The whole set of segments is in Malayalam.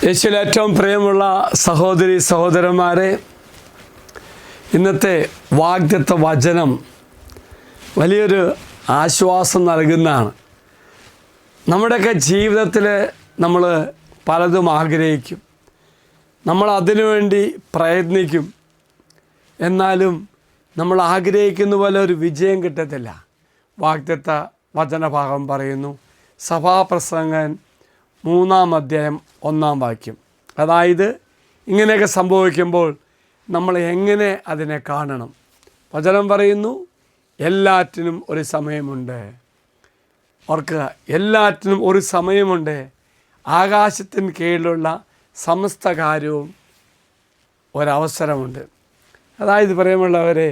യേശുവിൽ ഏറ്റവും പ്രിയമുള്ള സഹോദരി സഹോദരന്മാരെ, ഇന്നത്തെ വാഗ്ദത്ത വചനം വലിയൊരു ആശ്വാസം നൽകുന്നതാണ്. നമ്മുടെയൊക്കെ ജീവിതത്തിൽ നമ്മൾ പലതും ആഗ്രഹിക്കും, നമ്മൾ അതിനുവേണ്ടി പ്രയത്നിക്കും. എന്നാലും നമ്മൾ ആഗ്രഹിക്കുന്ന പോലെ ഒരു വിജയം കിട്ടത്തില്ല. വാഗ്ദത്ത വചനഭാഗം പറയുന്നു, സഭാപ്രസംഗൻ 3-ാം അധ്യായം 1-ാം വാക്യം. അതായത് ഇങ്ങനെയൊക്കെ സംഭവിക്കുമ്പോൾ നമ്മൾ എങ്ങനെ അതിനെ കാണണം? വചനം പറയുന്നു, എല്ലാറ്റിനും ഒരു സമയമുണ്ട്. ഓർക്കുക, എല്ലാറ്റിനും ഒരു സമയമുണ്ട്. ആകാശത്തിന് കീഴിലുള്ള സമസ്ത കാര്യവും ഒരവസരമുണ്ട്. അതായത് പ്രിയമുള്ളവരെ,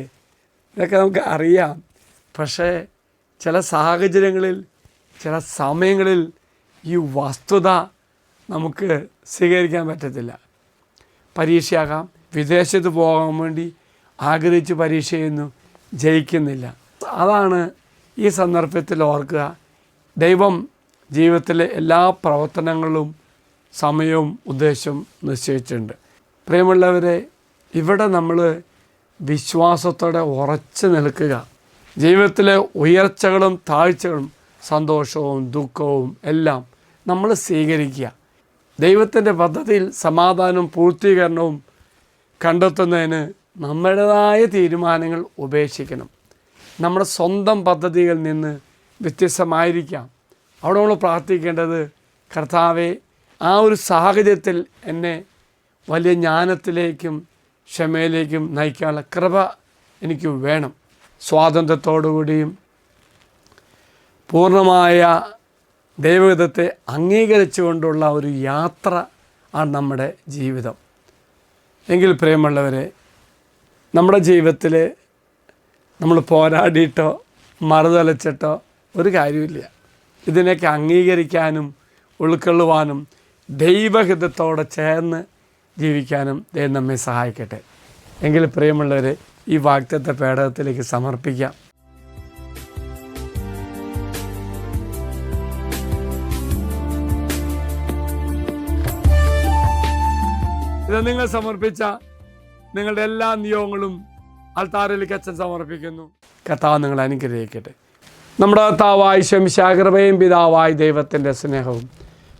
ഇതൊക്കെ നമുക്ക് അറിയാം. പക്ഷേ ചില സാഹചര്യങ്ങളിൽ, ചില സമയങ്ങളിൽ ഈ വസ്തുത നമുക്ക് സ്വീകരിക്കാൻ പറ്റത്തില്ല. പരീക്ഷയാകാം, വിദേശത്ത് പോകാൻ വേണ്ടി ആഗ്രഹിച്ച് പരീക്ഷ ചെയ്യുന്നു, ജയിക്കുന്നില്ല. അതാണ് ഈ സന്ദർഭത്തിൽ ഓർക്കുക, ദൈവം ജീവിതത്തിലെ എല്ലാ പ്രവർത്തനങ്ങളും സമയവും ഉദ്ദേശവും നിശ്ചയിച്ചിട്ടുണ്ട്. പ്രിയമുള്ളവരെ, ഇവിടെ നമ്മൾ വിശ്വാസത്തോടെ ഉറച്ചു നിൽക്കുക. ജീവിതത്തിലെ ഉയർച്ചകളും താഴ്ചകളും, സന്തോഷവും ദുഃഖവും എല്ലാം നമ്മൾ സ്വീകരിക്കുക. ദൈവത്തിൻ്റെ പദ്ധതിയിൽ സമാധാനവും പൂർത്തീകരണവും കണ്ടെത്തുന്നതിന് നമ്മുടേതായ തീരുമാനങ്ങൾ ഉപേക്ഷിക്കണം. നമ്മുടെ സ്വന്തം പദ്ധതികളിൽ നിന്ന് വ്യത്യസ്തമായിരിക്കാം. അവിടെ നമ്മൾ പ്രാർത്ഥിക്കേണ്ടത്, കർത്താവേ, ആ ഒരു സാഹചര്യത്തിൽ എന്നെ വലിയ ജ്ഞാനത്തിലേക്കും ക്ഷമയിലേക്കും നയിക്കാനുള്ള കൃപ എനിക്ക് വേണം. സ്വാതന്ത്ര്യത്തോടുകൂടിയും പൂർണ്ണമായ ദൈവഹിതത്തെ അംഗീകരിച്ചുകൊണ്ടുള്ള ഒരു യാത്ര ആണ് നമ്മുടെ ജീവിതം. എങ്കിൽ പ്രിയമുള്ളവരെ, നമ്മുടെ ജീവിതത്തിൽ നമ്മൾ പോരാടിയിട്ടോ മറുതലച്ചിട്ടോ ഒരു കാര്യമില്ല. ഇതിനൊക്കെ അംഗീകരിക്കാനും ഉൾക്കൊള്ളുവാനും ദൈവഹിതത്തോടെ ചേർന്ന് ജീവിക്കാനും ദൈവം നമ്മെ സഹായിക്കട്ടെ. എങ്കിൽ പ്രിയമുള്ളവരെ, ഈ വാഗ്ദത്ത പേടകത്തിലേക്ക് സമർപ്പിക്കാം. ഇത് നിങ്ങൾ സമർപ്പിച്ച നിങ്ങളുടെ എല്ലാ നിയോഗങ്ങളും അൾത്താരയിലേക്ക് അച്ഛൻ സമർപ്പിക്കുന്നു. കർത്താവ് നിങ്ങളെ അനുഗ്രഹിക്കട്ടെ. നമ്മുടെ കർത്താവായ ശംശാകൃപയും പിതാവായ ദൈവത്തിൻ്റെ സ്നേഹവും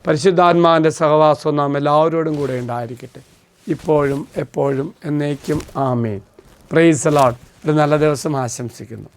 പരിശുദ്ധാത്മാവിൻ്റെ സഹവാസവും നാം എല്ലാവരോടും കൂടെ ഉണ്ടായിരിക്കട്ടെ, ഇപ്പോഴും എപ്പോഴും എന്നേക്കും. ആമേൻ. Praise the Lord. ഒരു നല്ല ദിവസം ആശംസിക്കുന്നു.